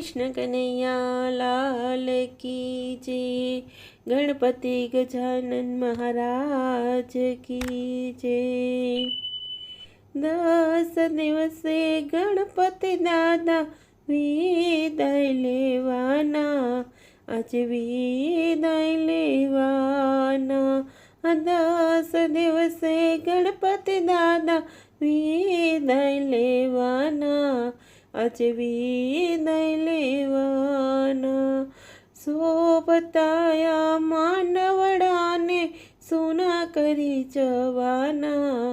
कृष्ण कन्हैया लाल की जय। गणपति गजानन महाराज की जय। 10 દિવસે ગણપતિ દાદા વિદાય લેવાના, આજે વિદાય લેવાના. 10 દિવસે ગણપતિ દાદા વિદાય લેવાના, આજે વિદાય લેવાના. સોબતાયા માનવડાને સોના કરી જવાના,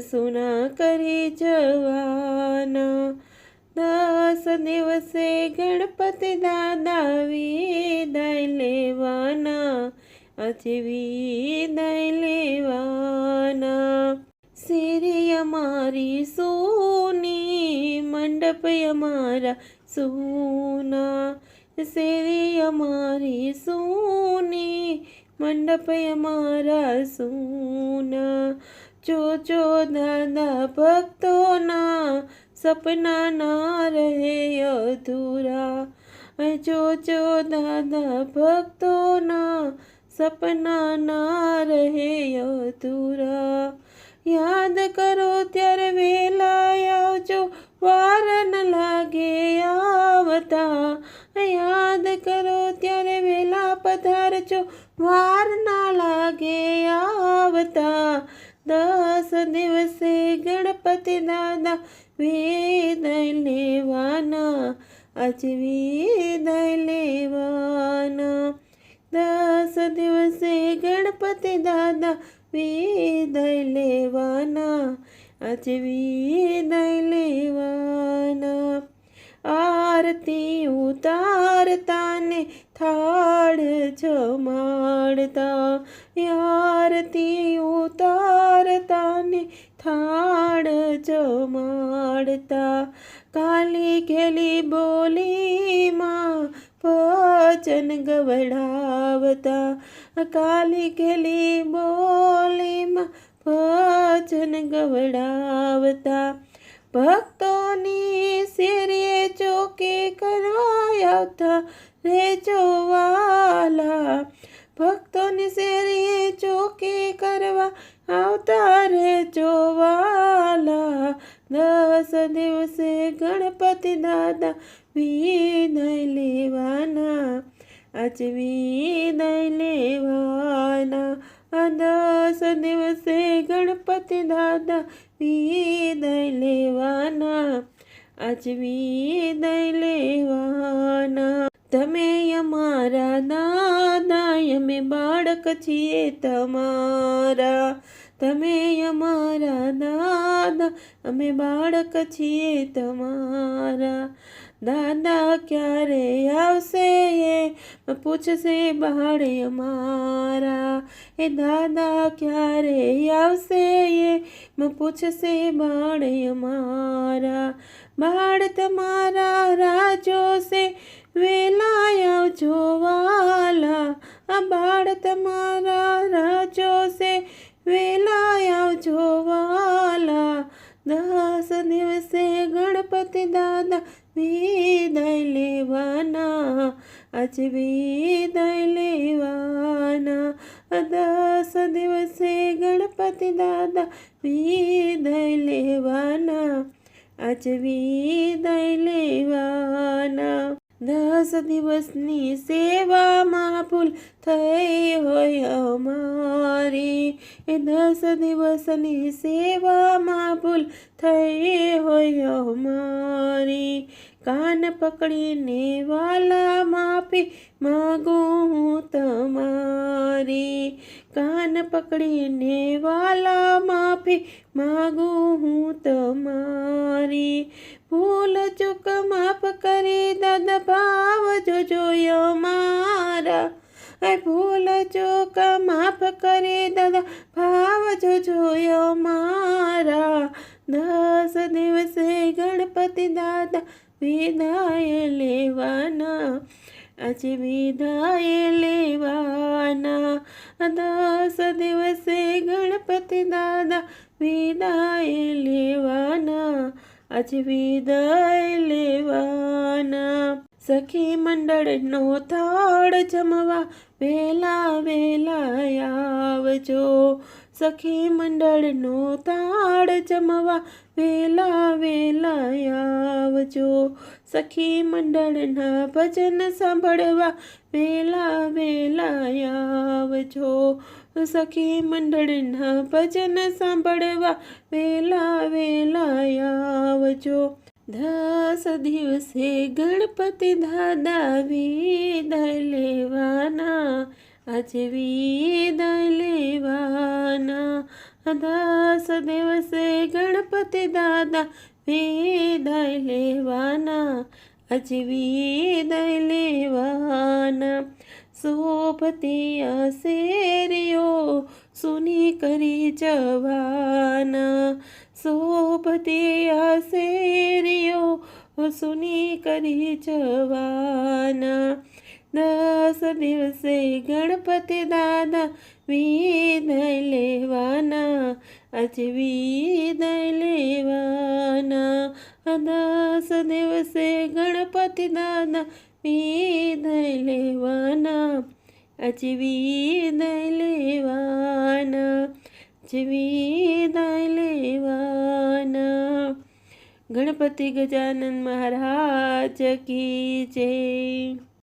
સોના કરી જવાના. 10 દિવસે ગણપતિ દાદા વિદાય લેવાના, આજે વિદાય લેવાના. શેરી અમારી સોની, મંડપ અમારા સોના. શેરી અમારી સોની, મંડપ અમારા સોના. જોજો દાદા ભક્તોના સપના ના રહે અધૂરા. જોજો દાદા ભક્તોના સપના ના રહે અધૂરા. યાદ કરો ત્યારે વેલા આવજો, વાર ન લાગે આવતા. યાદ કરો ત્યારે વેલા પધારજો, વાર ના લાગે આવતા. 10 દિવસે ગણપતિ દાદા વિદાય લેવાના, આજે વિદાય લેવાના. 10 દિવસે ગણપતિ દાદા વિદાય લેવાના, આજે વિદાય લેવાના. આરતી ઉતારતા ને થાળ જમાડતા, આરતી ઉતારતા ને થાળ જમાડતા. કાલી ઘેલી બોલીમાં ભજન ગવડાવતા, કાલી ઘેલી બોલીમાં ભજન ગવડાવતા. ભક્તોની શેરીએ ચોકે કરવા આવતા રેજો વાલા. ભક્તોની શેરીએ ચોકે કરવા આવતા રેજો વાલા. 10 દિવસે ગણપતિ દાદા વિદાય લેવાના, આજે વિદાય લેવાના. 10 દિવસે ગણપતિ દાદા વિદાય લેવાના, આજે વિદાય લેવાના. તમે અમારા દાદા, અમે બાળક છીએ તમારા. તમે અમારા દાદા, અમે બાળક છીએ તમારા. દાદા ક્યારે આવશે એ પૂછશે બાળ અમારા. એ દાદા ક્યારે આવશે એ પૂછશે બાળ અમારા. બાળ તમારા રાહ જોશે, વેલા આવજો વાલા. આ બાળ તમારા રાહ જોશે, વેલા આવજો વાલા. 10 દિવસે ગણપતિ દાદા વિદાય લેવાના, આજે વિદાય લેવાના. 10 દિવસે ગણપતિ દાદા વિદાય લેવાના, આજે વિદાય લેવાના. 10 દિવસની સેવામાં ભૂલ થઈ હોય અમારી, એ 10 દિવસની સેવામાં ભૂલ થઈ હોય અમારી. કાન પકડીને વાલા માફી માગું હું તમારી. કાન પકડીને વાલા માફી માગું હું તમારી. ભૂલ ચૂક માફ કરી દાદા ભાવ જોજો અમારા. ભૂલ ચૂક માફ કરી દાદા ભાવ જોજો અમારા. 10 દિવસે ગણપતિ દાદા વિદાય લેવાના, આજે વિદાય લેવાના. 10 દિવસે ગણપતિ દાદા વિદાય લેવાના, આજે વિદાય લેવાના. સખી મંડળનો થાળ જમવા વેલા વેલા આવજો. સખી મંડળનો થાળ જમવા વેલા વેલા આવજો. સખી મંડળના ભજન સાંભળવા વેલા વેલા આવજો. સખી મંડળના ભજન સાંભળવા વેલા વેલા આવજો. 10 દિવસે ગણપતિ દાદા વિદાય લેવાના, આજે વિદાય લેવાના. 10 દિવસે ગણપતિ દાદા વિદાય લેવાના, આજે વિદાય લેવાના. શોભતી આ શેરીઓ સુની કરી જવાના, શોભતી આ શેરીઓ સુની કરી જવાના. 10 દિવસે ગણપતિ દાદા વિદાય લેવાના, આજે વિદાય લેવાના. 10 દિવસે ગણપતિ દાદા વિદાય લેવાના, આજે વિદાય લેવાના, આજે વિદાય લેવાના. ગણપતિ ગજાનન મહારાજ કી જય.